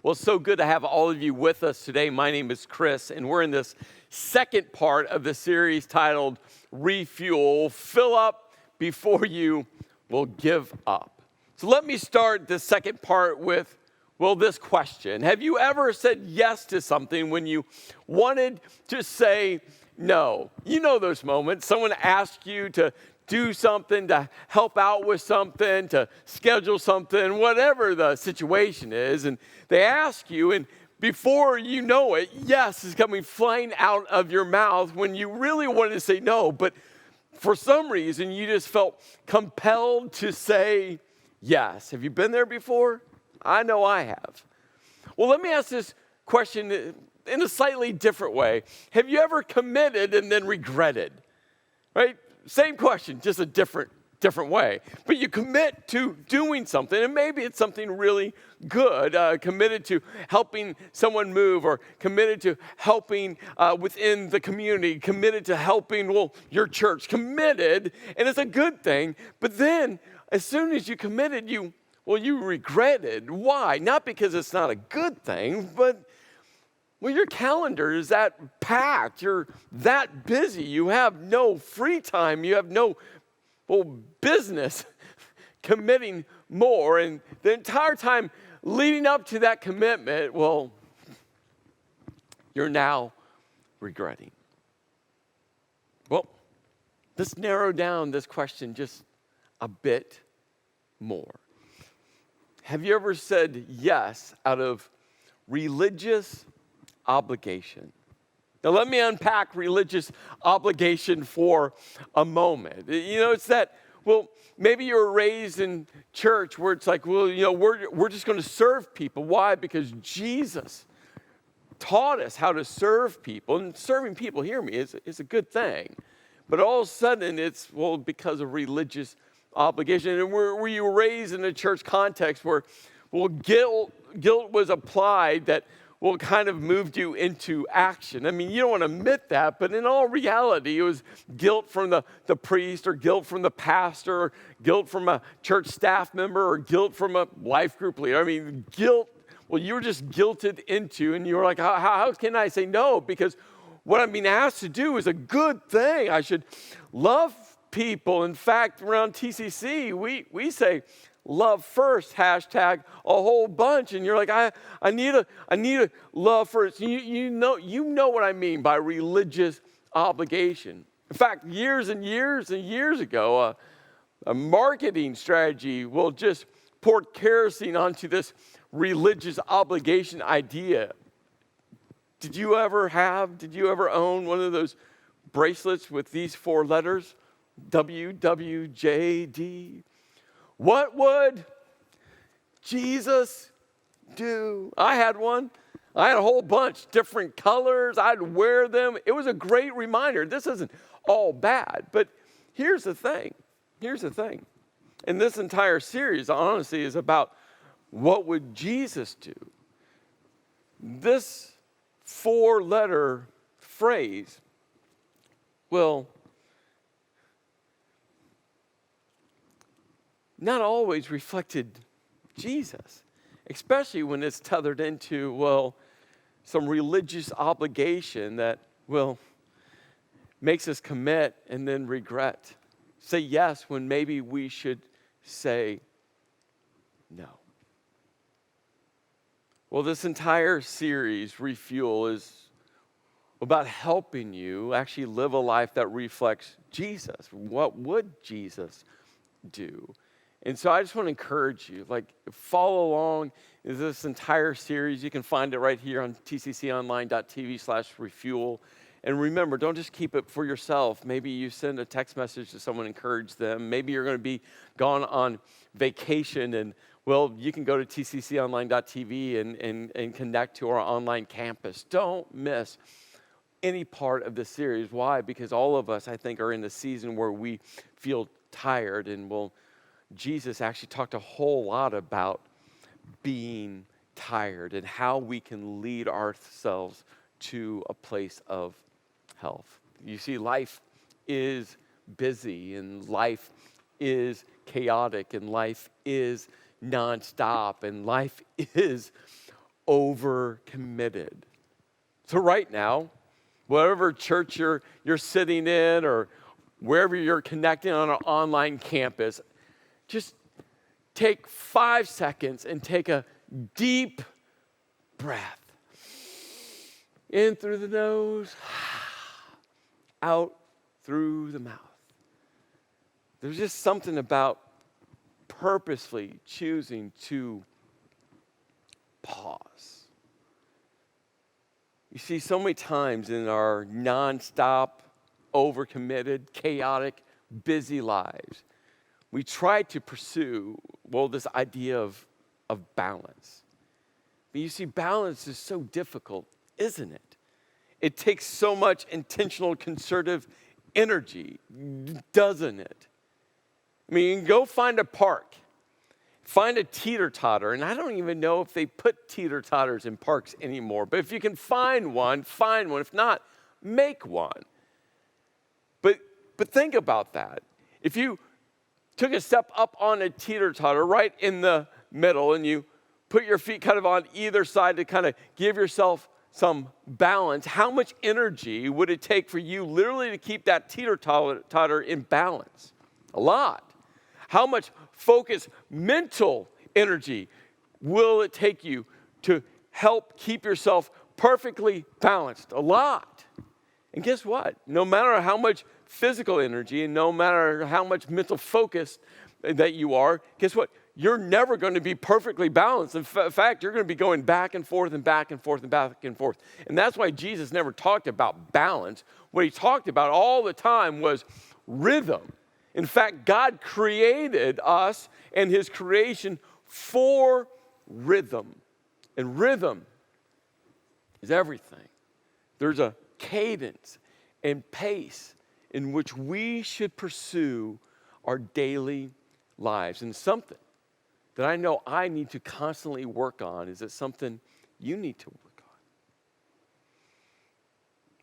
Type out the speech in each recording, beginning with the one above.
Well, it's so good to have all of you with us today. My name is Chris, and we're in this second part of the series titled Refuel. Fill up before you will give up. So let me start the second part with, this question. Have you ever said yes to something when you wanted to say no? You know those moments. Someone asks you to do something, to help out with something, to schedule something, whatever the situation is, and they ask you, and before you know it, yes is coming flying out of your mouth when you really wanted to say no, but for some reason you just felt compelled to say yes. Have you been there before? I know I have. Well, let me ask this question in a slightly different way. Have you ever committed and then regretted? Right? Same question, just a different way. But you commit to doing something, and maybe it's something really good, committed to helping someone move, or committed to helping within the community, committed to helping, your church, committed, and it's a good thing. But then, as soon as you committed, you regretted. Why? Not because it's not a good thing, but your calendar is that packed. You're that busy. You have no free time. You have no business committing more. And the entire time leading up to that commitment, you're now regretting. Well, let's narrow down this question just a bit more. Have you ever said yes out of religious obligation? Now, let me unpack religious obligation for a moment. It's that, maybe you were raised in church where it's like, we're just going to serve people. Why? Because Jesus taught us how to serve people. And serving people, hear me, is a good thing. But all of a sudden, it's, because of religious obligation. And were you raised in a church context where, guilt was applied that kind of moved you into action. I mean, you don't want to admit that, but in all reality, it was guilt from the priest, or guilt from the pastor, or guilt from a church staff member, or guilt from a life group leader. I mean, guilt, you were just guilted into, and you were like, how can I say no? Because what I'm being asked to do is a good thing. I should love people. In fact, around TCC, we say, love first, hashtag a whole bunch. And you're like, I need a love first. You know what I mean by religious obligation. In fact, years and years and years ago, a marketing strategy will just pour kerosene onto this religious obligation idea. Did you ever own one of those bracelets with these 4 letters? WWJD. What would Jesus do? I had one. I had a whole bunch, different colors. I'd wear them. It was a great reminder. This isn't all bad. But here's the thing. And this entire series, honestly, is about what would Jesus do? This 4-letter phrase not always reflected Jesus, especially when it's tethered into, some religious obligation that, makes us commit and then regret. Say yes when maybe we should say no. This entire series, Refuel, is about helping you actually live a life that reflects Jesus. What would Jesus do? And so I just want to encourage you, follow along in this entire series. You can find it right here on tcconline.tv/refuel. And remember, don't just keep it for yourself. Maybe you send a text message to someone, encourage them. Maybe you're going to be gone on vacation, and you can go to tcconline.tv and connect to our online campus. Don't miss any part of this series. Why? Because all of us, I think, are in the season where we feel tired, and Jesus actually talked a whole lot about being tired and how we can lead ourselves to a place of health. You see, life is busy, and life is chaotic, and life is nonstop, and life is overcommitted. So right now, whatever church you're sitting in or wherever you're connecting on an online campus, just take 5 seconds and take a deep breath. In through the nose, out through the mouth. There's just something about purposefully choosing to pause. You see, so many times in our nonstop, overcommitted, chaotic, busy lives, we try to pursue, this idea of balance. But you see, balance is so difficult, isn't it? It takes so much intentional, concerted energy, doesn't it? I mean, you can go find a park, find a teeter-totter, and I don't even know if they put teeter-totters in parks anymore, but if you can find one, find one. If not, make one. But think about that. If you took a step up on a teeter-totter right in the middle and you put your feet kind of on either side to kind of give yourself some balance, how much energy would it take for you literally to keep that teeter-totter in balance? A lot. How much focus, mental energy will it take you to help keep yourself perfectly balanced? A lot. And guess what? No matter how much physical energy and no matter how much mental focus that you are, guess what? You're never going to be perfectly balanced. In fact, you're going to be going back and forth and back and forth and back and forth. And that's why Jesus never talked about balance. What he talked about all the time was rhythm. In fact, God created us and his creation for rhythm. And rhythm is everything. There's a cadence and pace in which we should pursue our daily lives. And something that I know I need to constantly work on. Is it something you need to work on?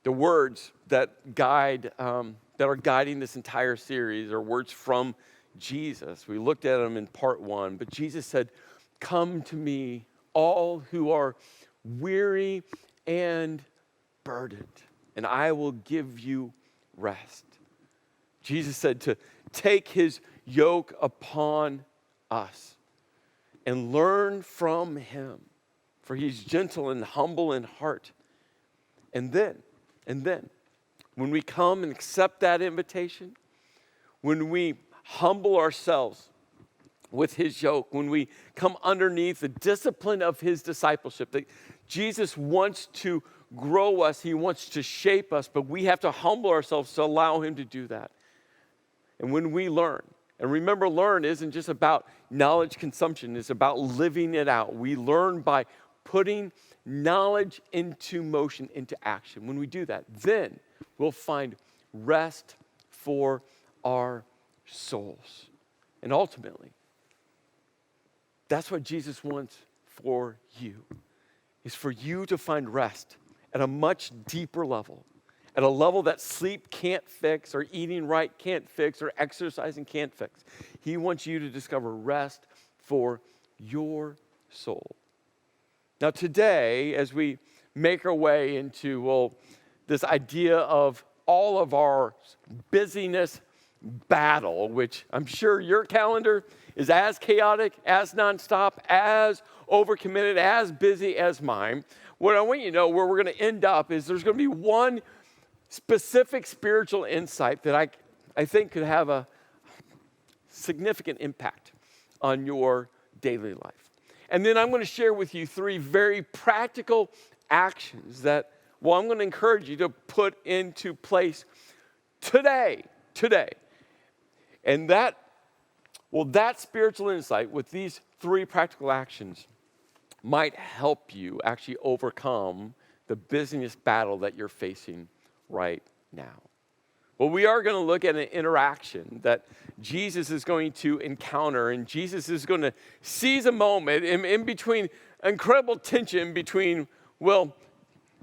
The words that are guiding this entire series are words from Jesus. We looked at them in part 1, but Jesus said, "Come to me, all who are weary and burdened, and I will give you rest." Jesus said to take his yoke upon us and learn from him, for he's gentle and humble in heart. And then, when we come and accept that invitation, when we humble ourselves with his yoke, when we come underneath the discipline of his discipleship, that Jesus wants to grow us, he wants to shape us, but we have to humble ourselves to allow him to do that. And when we learn, and remember, learn isn't just about knowledge consumption, it's about living it out. We learn by putting knowledge into motion, into action. When we do that, then we'll find rest for our souls. And ultimately, that's what Jesus wants for you, is for you to find rest at a much deeper level, at a level that sleep can't fix, or eating right can't fix, or exercising can't fix. He wants you to discover rest for your soul. Now today, as we make our way into, this idea of all of our busyness battle, which I'm sure your calendar is as chaotic, as nonstop, as overcommitted, as busy as mine. What I want you to know, where we're going to end up, is there's going to be one specific spiritual insight that I think could have a significant impact on your daily life. And then I'm going to share with you 3 very practical actions that, I'm going to encourage you to put into place today. And that spiritual insight with these 3 practical actions might help you actually overcome the busyness battle that you're facing right now. Well, we are going to look at an interaction that Jesus is going to encounter, and Jesus is going to seize a moment in between incredible tension between,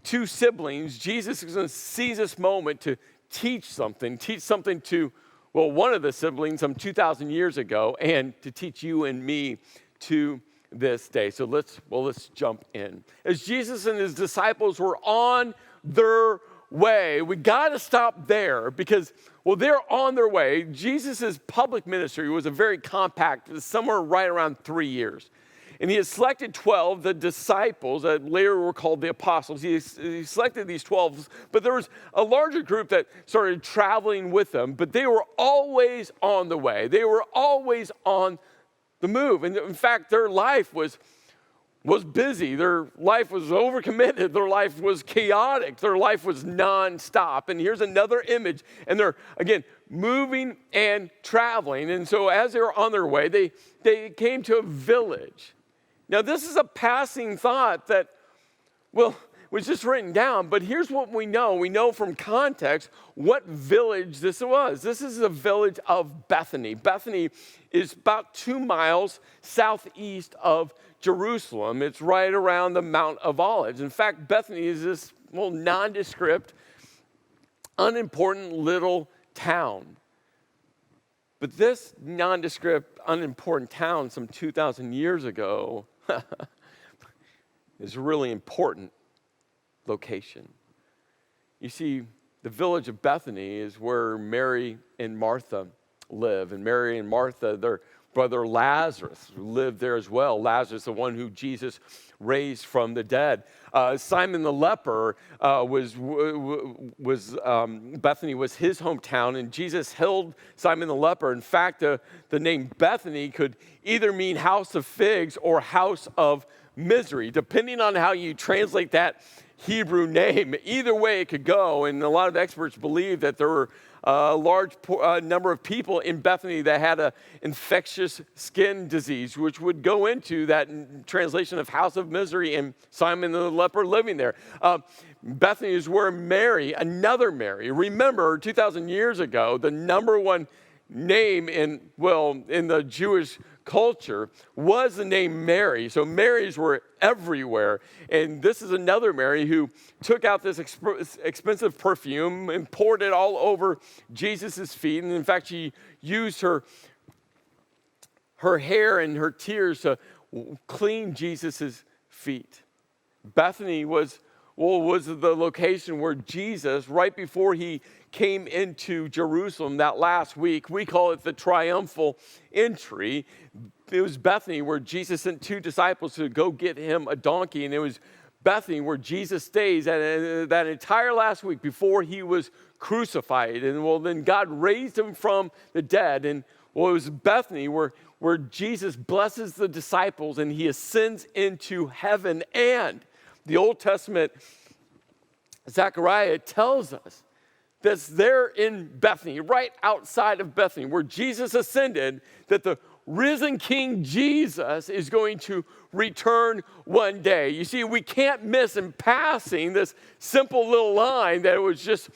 2 siblings. Jesus is going to seize this moment to teach something to, one of the siblings some 2,000 years ago, and to teach you and me this day. So let's jump in. As Jesus and his disciples were on their way, we got to stop there because, they're on their way. Jesus' public ministry was a very compact, somewhere right around 3 years. And he had selected 12, the disciples, that later were called the apostles. He selected these 12, but there was a larger group that started traveling with them, but they were always on the way. They were always on the move. And in fact, their life was busy. Their life was overcommitted. Their life was chaotic. Their life was nonstop. And here's another image. And they're, again, moving and traveling. And so as they were on their way, they came to a village. Now, this is a passing thought that, was just written down, but here's what we know. We know from context what village this was. This is the village of Bethany. Bethany is about 2 miles southeast of Jerusalem. It's right around the Mount of Olives. In fact, Bethany is this nondescript, unimportant little town. But this nondescript, unimportant town some 2,000 years ago is a really important location. You see, the village of Bethany is where Mary and Martha live. And Mary and Martha, their brother Lazarus lived there as well. Lazarus, the one who Jesus raised from the dead. Simon the leper Bethany was his hometown, and Jesus healed Simon the leper. In fact, the name Bethany could either mean house of figs or house of misery, depending on how you translate that Hebrew name. Either way it could go, and a lot of experts believe that there were a large number of people in Bethany that had an infectious skin disease, which would go into that translation of house of misery and Simon the leper living there. Bethany is where Mary, another Mary, remember 2,000 years ago, the number one name in the Jewish culture was the name Mary. So Marys were everywhere. And this is another Mary who took out this expensive perfume and poured it all over Jesus' feet. And in fact, she used her hair and her tears to clean Jesus' feet. Bethany was the location where Jesus, right before he came into Jerusalem that last week, we call it the triumphal entry. It was Bethany where Jesus sent 2 disciples to go get him a donkey, and it was Bethany where Jesus stays that entire last week before he was crucified. And then God raised him from the dead, and it was Bethany where Jesus blesses the disciples and he ascends into heaven. And the Old Testament, Zechariah tells us that's there in Bethany, right outside of Bethany, where Jesus ascended, that the risen King Jesus is going to return one day. You see, we can't miss in passing this simple little line that it was just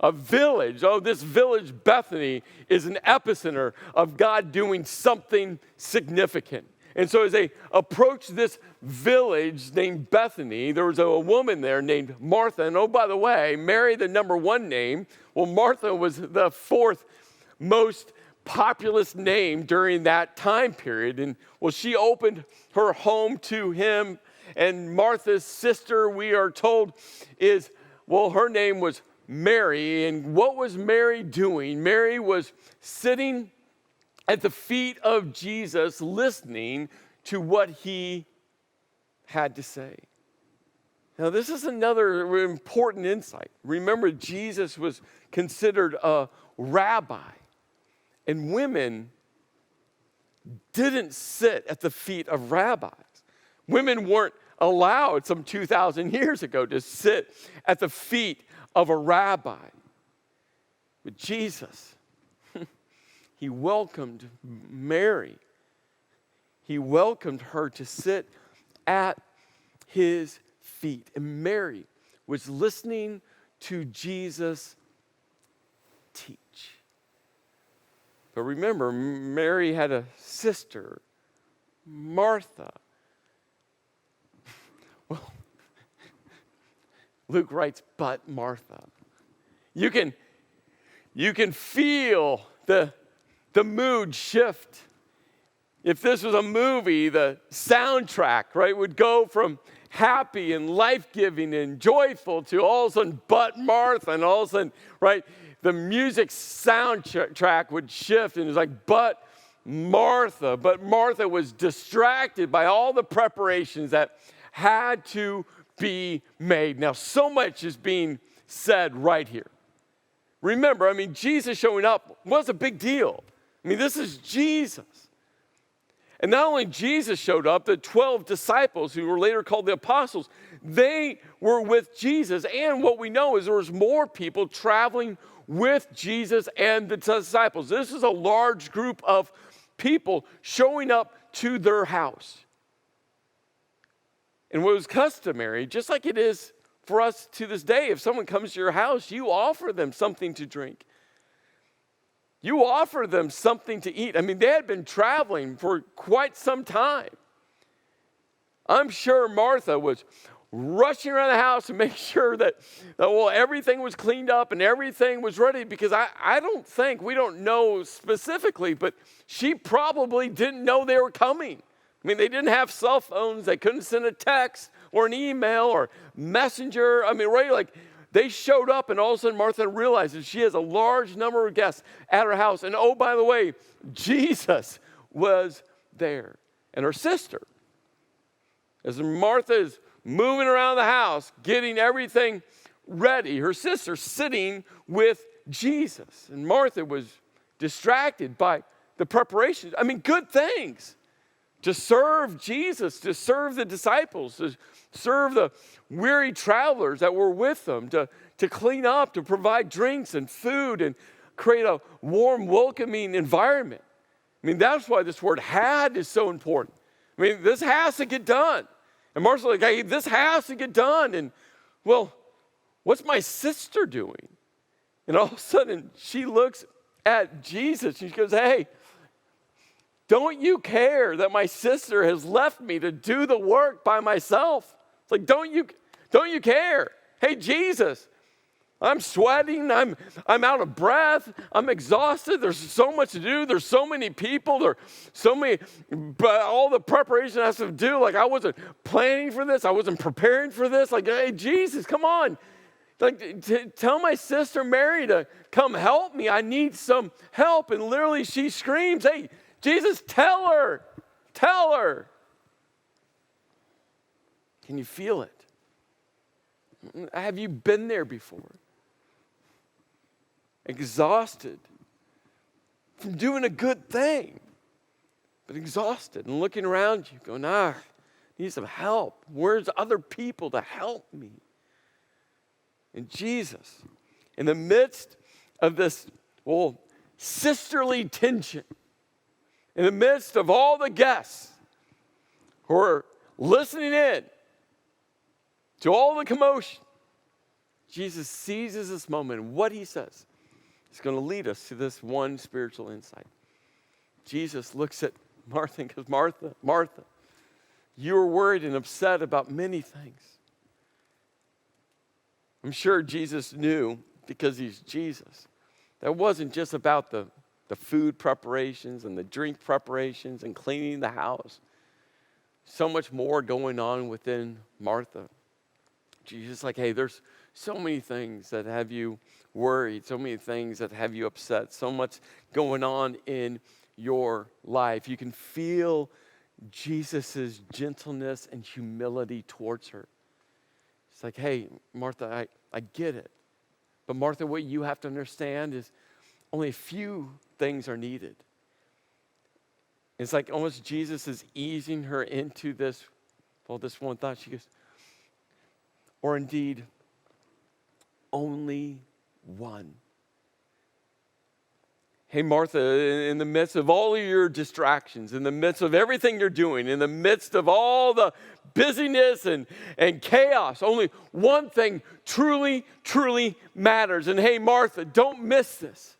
a village. Oh, this village, Bethany, is an epicenter of God doing something significant. And so as they approached this village named Bethany, there was a woman there named Martha. And oh, by the way, Mary, the number 1 name, Martha was the 4th most populous name during that time period. And she opened her home to him. And Martha's sister, we are told, her name was Mary. And what was Mary doing? Mary was sitting at the feet of Jesus, listening to what he had to say. Now, this is another important insight. Remember, Jesus was considered a rabbi, and women didn't sit at the feet of rabbis. Women weren't allowed some 2,000 years ago to sit at the feet of a rabbi. But Jesus, he welcomed Mary. He welcomed her to sit at his feet. And Mary was listening to Jesus teach. But remember, Mary had a sister, Martha. Luke writes, but Martha. You can feel the mood shift If this was a movie, the soundtrack, right, would go from happy and life-giving and joyful to all of a sudden, but Martha, and all of a sudden, right, the music soundtrack would shift, and it's like, but Martha. But Martha was distracted by all the preparations that had to be made. Now, so much is being said right here. Remember, I mean, Jesus showing up was a big deal. I mean, this is Jesus. And not only Jesus showed up, the 12 disciples, who were later called the apostles, they were with Jesus. And what we know is there was more people traveling with Jesus and the disciples. This is a large group of people showing up to their house. And what was customary, just like it is for us to this day, if someone comes to your house, you offer them something to drink. You offer them something to eat. I mean, they had been traveling for quite some time. I'm sure Martha was rushing around the house to make sure that everything was cleaned up and everything was ready, because I don't think, we don't know specifically, but she probably didn't know they were coming. I mean, they didn't have cell phones. They couldn't send a text or an email or messenger. I mean, right, like, they showed up, and all of a sudden Martha realizes she has a large number of guests at her house. And oh, by the way, Jesus was there. And her sister, as Martha is moving around the house, getting everything ready, her sister sitting with Jesus. And Martha was distracted by the preparations. I mean, good things. To serve Jesus, to serve the disciples, to serve the weary travelers that were with them, to clean up, to provide drinks and food and create a warm, welcoming environment. I mean, that's why this word had is so important. I mean, this has to get done. And Martha's like, hey, this has to get done. And, well, what's my sister doing? And all of a sudden, she looks at Jesus and she goes, hey, don't you care that my sister has left me to do the work by myself? It's like, don't you care? Hey, Jesus, I'm sweating. I'm out of breath. I'm exhausted. There's so much to do. There's so many people. There's so many, but all the preparation I have to do. Like, I wasn't planning for this. I wasn't preparing for this. Like, hey, Jesus, come on. Like, tell my sister Mary to come help me. I need some help. And literally she screams, hey, Jesus, tell her. Can you feel it? Have you been there before? Exhausted from doing a good thing, but exhausted and looking around you going, I need some help. Where's other people to help me? And Jesus, in the midst of this, sisterly tension, in the midst of all the guests who are listening in to all the commotion, Jesus seizes this moment, and what he says is going to lead us to this one spiritual insight. Jesus looks at Martha and goes, Martha, Martha, you are worried and upset about many things. I'm sure Jesus knew, because he's Jesus, that wasn't just about the food preparations and the drink preparations and cleaning the house. So much more going on within Martha. Jesus, like, hey, there's so many things that have you worried, so many things that have you upset, so much going on in your life. You can feel Jesus' gentleness and humility towards her. It's like, hey, Martha, I get it. But Martha, what you have to understand is only a few things are needed. It's like almost Jesus is easing her into this one thought. She goes, or indeed, only one. Hey, Martha, in the midst of all of your distractions, in the midst of everything you're doing, in the midst of all the busyness and chaos, only one thing truly, truly matters. And hey, Martha, don't miss this.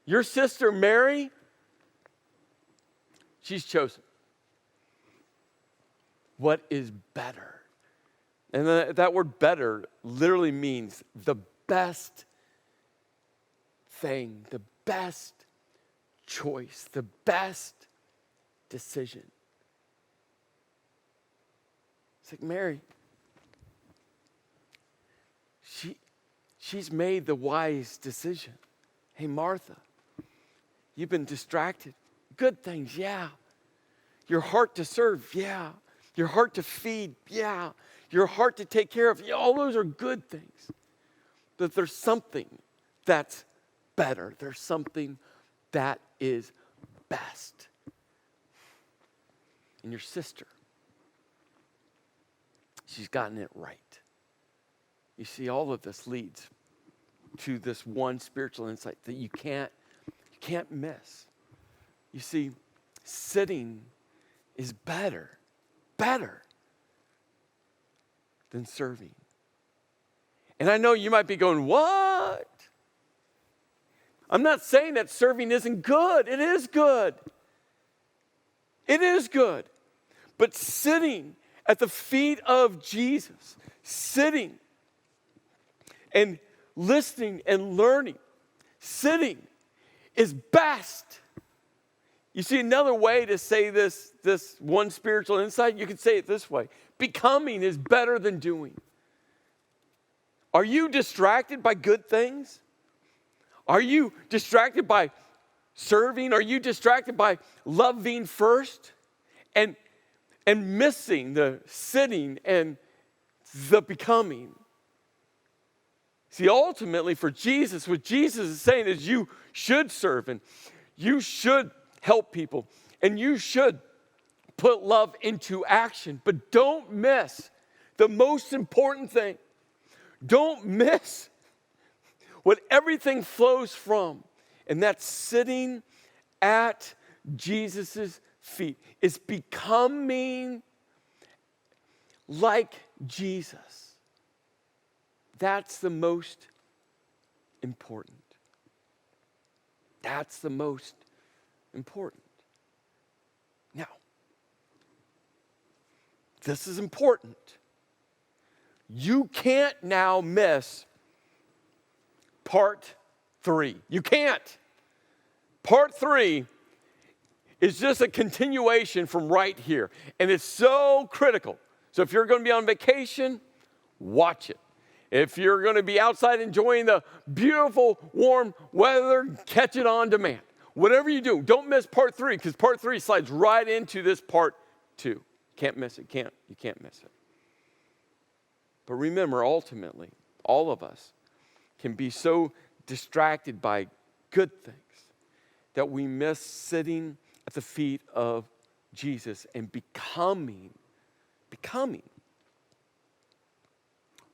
Your sister Mary, she's chosen what is better. And that word better literally means the best thing, the best choice, the best decision. It's like Mary, she's made the wise decision. Hey, Martha, you've been distracted. Good things, yeah. Your heart to serve, yeah. Your heart to feed, yeah. Your heart to take care of, yeah. All those are good things. But there's something that's better. There's something that is best. And your sister, she's gotten it right. You see, all of this leads to this one spiritual insight that you can't miss. You see, sitting is better than serving. And I know you might be going, what? I'm not saying that serving isn't good. It is good. It is good. But sitting at the feet of Jesus, sitting and listening and learning, sitting is best. You see, another way to say this one spiritual insight, you could say it this way. Becoming is better than doing. Are you distracted by good things? Are you distracted by serving? Are you distracted by loving first and missing the sitting and the becoming? See, ultimately for Jesus, what Jesus is saying is you should serve and you should help people and you should put love into action. But don't miss the most important thing. Don't miss what everything flows from, and that's sitting at Jesus' feet. It's becoming like Jesus. That's the most important. That's the most important. Now, this is important. You can't now miss part 3. You can't. Part 3 is just a continuation from right here. And it's so critical. So if you're going to be on vacation, watch it. If you're going to be outside enjoying the beautiful, warm weather, catch it on demand. Whatever you do, don't miss part 3, because part 3 slides right into this part 2. Can't miss it. You can't miss it. But remember, ultimately, all of us can be so distracted by good things that we miss sitting at the feet of Jesus and becoming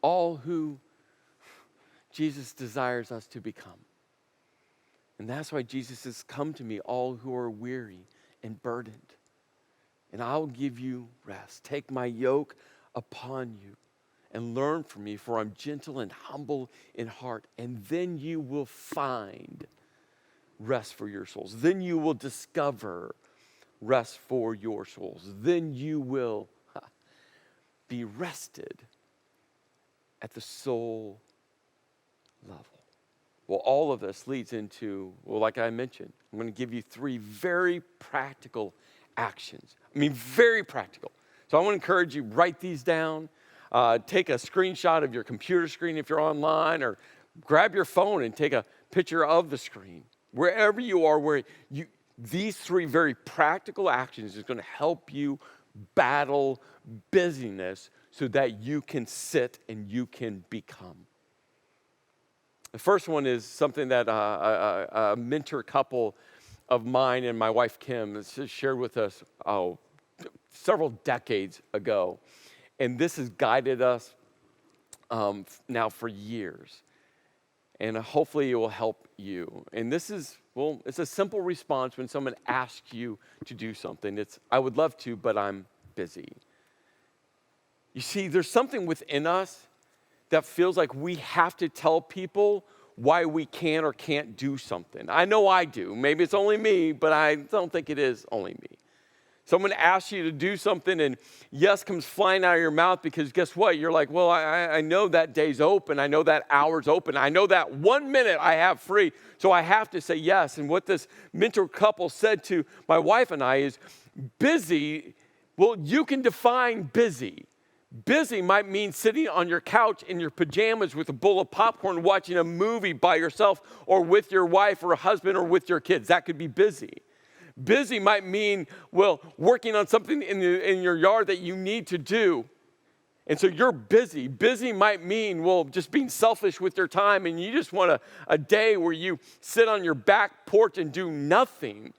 all who Jesus desires us to become. And that's why Jesus says, come to me, all who are weary and burdened, and I'll give you rest. Take my yoke upon you and learn from me, for I'm gentle and humble in heart, and then you will find rest for your souls. Then you will discover rest for your souls. Then you will be rested at the soul level. Well, all of this leads into, like I mentioned, I'm going to give you 3 very practical actions. Very practical. So I want to encourage you, write these down. Take a screenshot of your computer screen if you're online, or grab your phone and take a picture of the screen. Wherever you are, these 3 very practical actions is going to help you battle busyness so that you can sit and you can become. The first one is something that a mentor couple of mine and my wife Kim has shared with us several decades ago. And this has guided us now for years. And hopefully it will help you. And this is, it's a simple response when someone asks you to do something. It's, I would love to, but I'm busy. You see, there's something within us that feels like we have to tell people why we can or can't do something. I know I do. Maybe it's only me, but I don't think it is only me. Someone asks you to do something and yes comes flying out of your mouth because guess what? You're like, well, I know that day's open. I know that hour's open. I know that 1 minute I have free. So I have to say yes. And what this mentor couple said to my wife and I is busy. Well, you can define busy. Busy might mean sitting on your couch in your pajamas with a bowl of popcorn watching a movie by yourself or with your wife or a husband or with your kids. That could be busy. Busy might mean, well, working on something in your yard that you need to do. And so you're busy. Busy might mean, well, just being selfish with your time and you just want a day where you sit on your back porch and do nothing.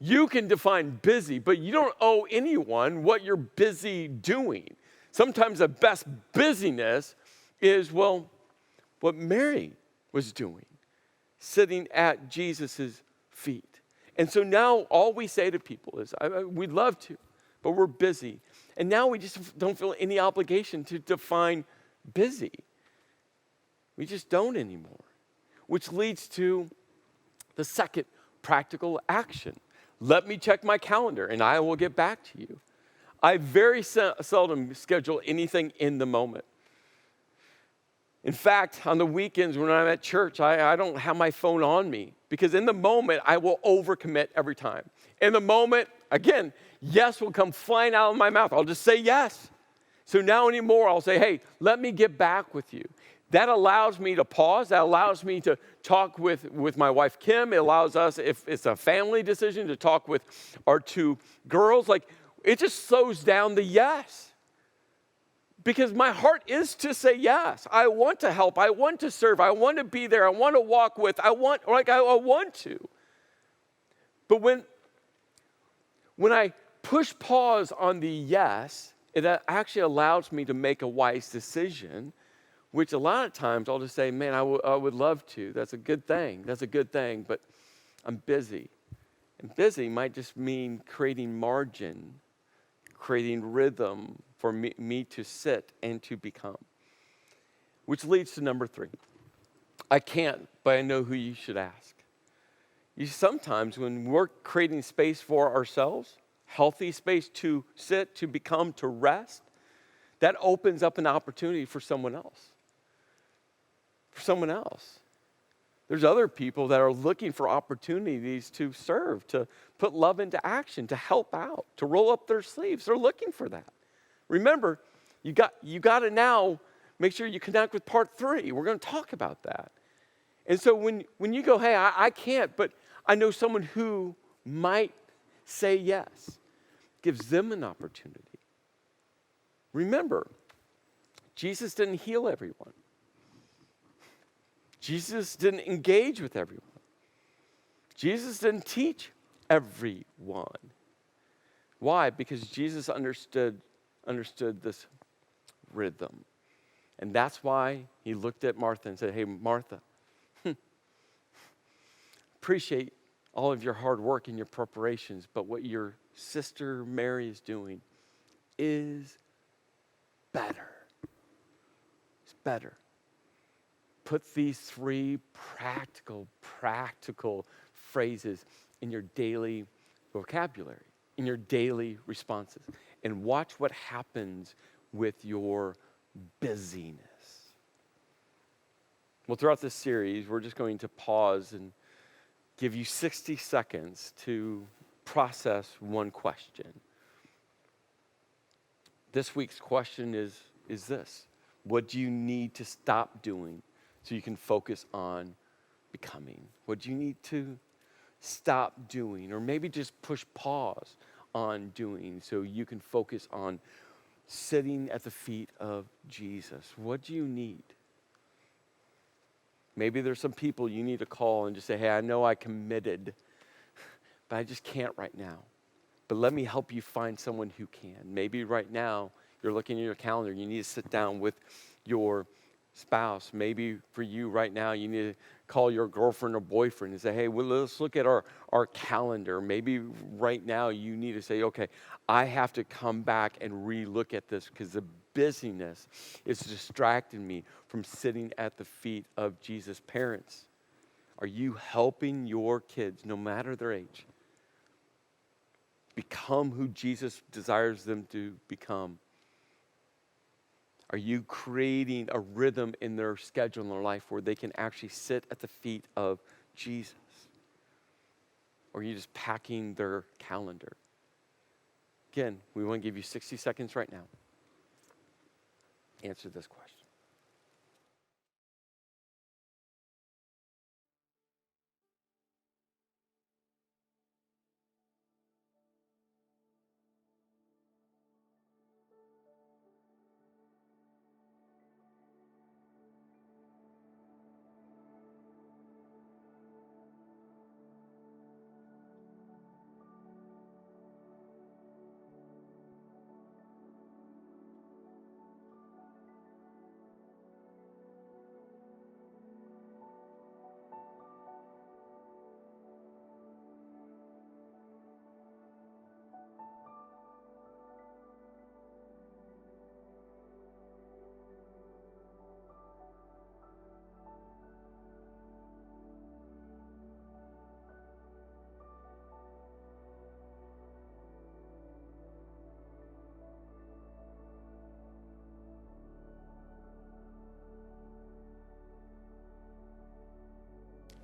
You can define busy, but you don't owe anyone what you're busy doing. Sometimes the best busyness is, well, what Mary was doing, sitting at Jesus' feet. And so now all we say to people is, we'd love to, but we're busy. And now we just don't feel any obligation to define busy. We just don't anymore, which leads to the second practical action. Let me check my calendar and I will get back to you. I very seldom schedule anything in the moment. In fact, on the weekends when I'm at church, I don't have my phone on me because in the moment, I will overcommit every time. In the moment, again, yes will come flying out of my mouth. I'll just say yes. So now anymore, I'll say, hey, let me get back with you. That allows me to pause. That allows me to talk with my wife, Kim. It allows us, if it's a family decision, to talk with our two girls. Like, it just slows down the yes. Because my heart is to say yes. I want to help. I want to serve. I want to be there. I want to walk with. I want to. But when I push pause on the yes, it actually allows me to make a wise decision, which a lot of times I'll just say, man, I would love to. That's a good thing. That's a good thing, but I'm busy. And busy might just mean creating margin, creating rhythm for me to sit and to become. Which leads to number 3. I can't, but I know who you should ask. Sometimes when we're creating space for ourselves, healthy space to sit, to become, to rest, that opens up an opportunity for someone else. For someone else. There's other people that are looking for opportunities to serve, to put love into action, to help out, to roll up their sleeves. They're looking for that. Remember, you got to now make sure you connect with part 3. We're going to talk about that. And so when you go, hey, I can't, but I know someone who might say yes, gives them an opportunity. Remember, Jesus didn't heal everyone. Jesus didn't engage with everyone. Jesus didn't teach everyone. Why? Because Jesus understood this rhythm. And that's why he looked at Martha and said, hey, Martha, appreciate all of your hard work and your preparations, but what your sister Mary is doing is better. It's better. Put these 3 practical phrases in your daily vocabulary, in your daily responses, and watch what happens with your busyness. Well, throughout this series, we're just going to pause and give you 60 seconds to process one question. This week's question is this: what do you need to stop doing so you can focus on becoming? What do you need to stop doing, or maybe just push pause on doing so you can focus on sitting at the feet of Jesus? What do you need? Maybe there's some people you need to call and just say, hey, I know I committed, but I just can't right now. But let me help you find someone who can. Maybe right now you're looking at your calendar, you need to sit down with your spouse. Maybe for you right now, you need to call your girlfriend or boyfriend and say, hey, well, let's look at our calendar. Maybe right now you need to say, okay, I have to come back and re-look at this because the busyness is distracting me from sitting at the feet of Jesus. Parents, are you helping your kids, no matter their age, become who Jesus desires them to become? Are you creating a rhythm in their schedule in their life where they can actually sit at the feet of Jesus? Or are you just packing their calendar? Again, we want to give you 60 seconds right now. Answer this question.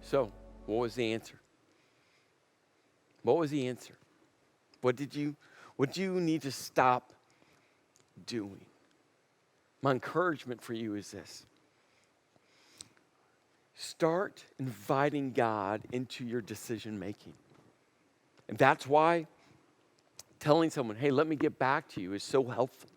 So, what was the answer? What was the answer? What do you need to stop doing? My encouragement for you is this. Start inviting God into your decision making. And that's why telling someone, hey, let me get back to you is so helpful.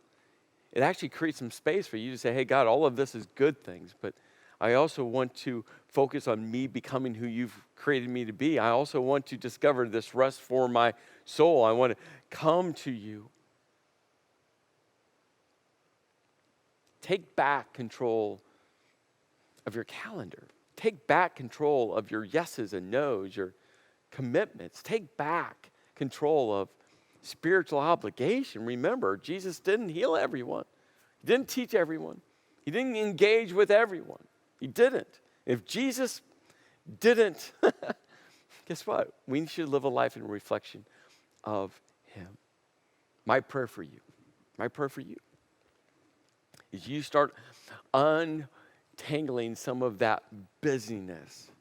It actually creates some space for you to say, hey, God, all of this is good things, but I also want to focus on me becoming who you've created me to be. I also want to discover this rest for my soul. I want to come to you. Take back control of your calendar. Take back control of your yeses and nos, your commitments. Take back control of spiritual obligation. Remember, Jesus didn't heal everyone. He didn't teach everyone. He didn't engage with everyone. He didn't. If Jesus didn't, guess what? We should live a life in reflection of him. My prayer for you is you start untangling some of that busyness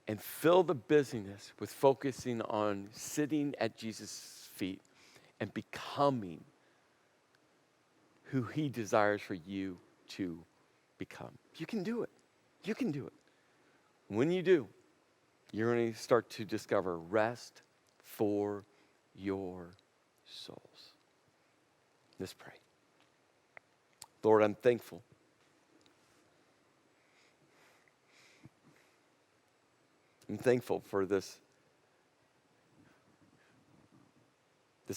and fill the busyness with focusing on sitting at Jesus' feet and becoming who he desires for you to become. You can do it. You can do it. When you do, you're going to start to discover rest for your souls. Let's pray. Lord, I'm thankful. I'm thankful for this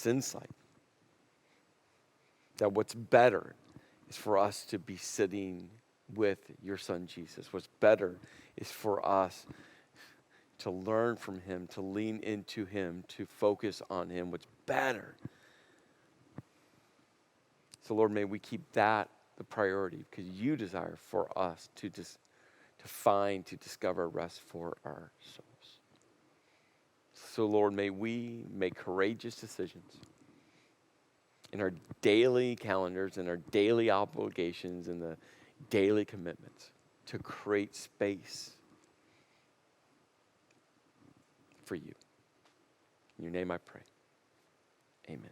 insight that what's better is for us to be sitting with your son Jesus. What's better is for us to learn from him, to lean into him, to focus on him. What's better. So Lord, may we keep that the priority, because you desire for us to discover rest for our souls. So Lord, may we make courageous decisions in our daily calendars, in our daily obligations, in the daily commitments to create space for you. In your name I pray. Amen.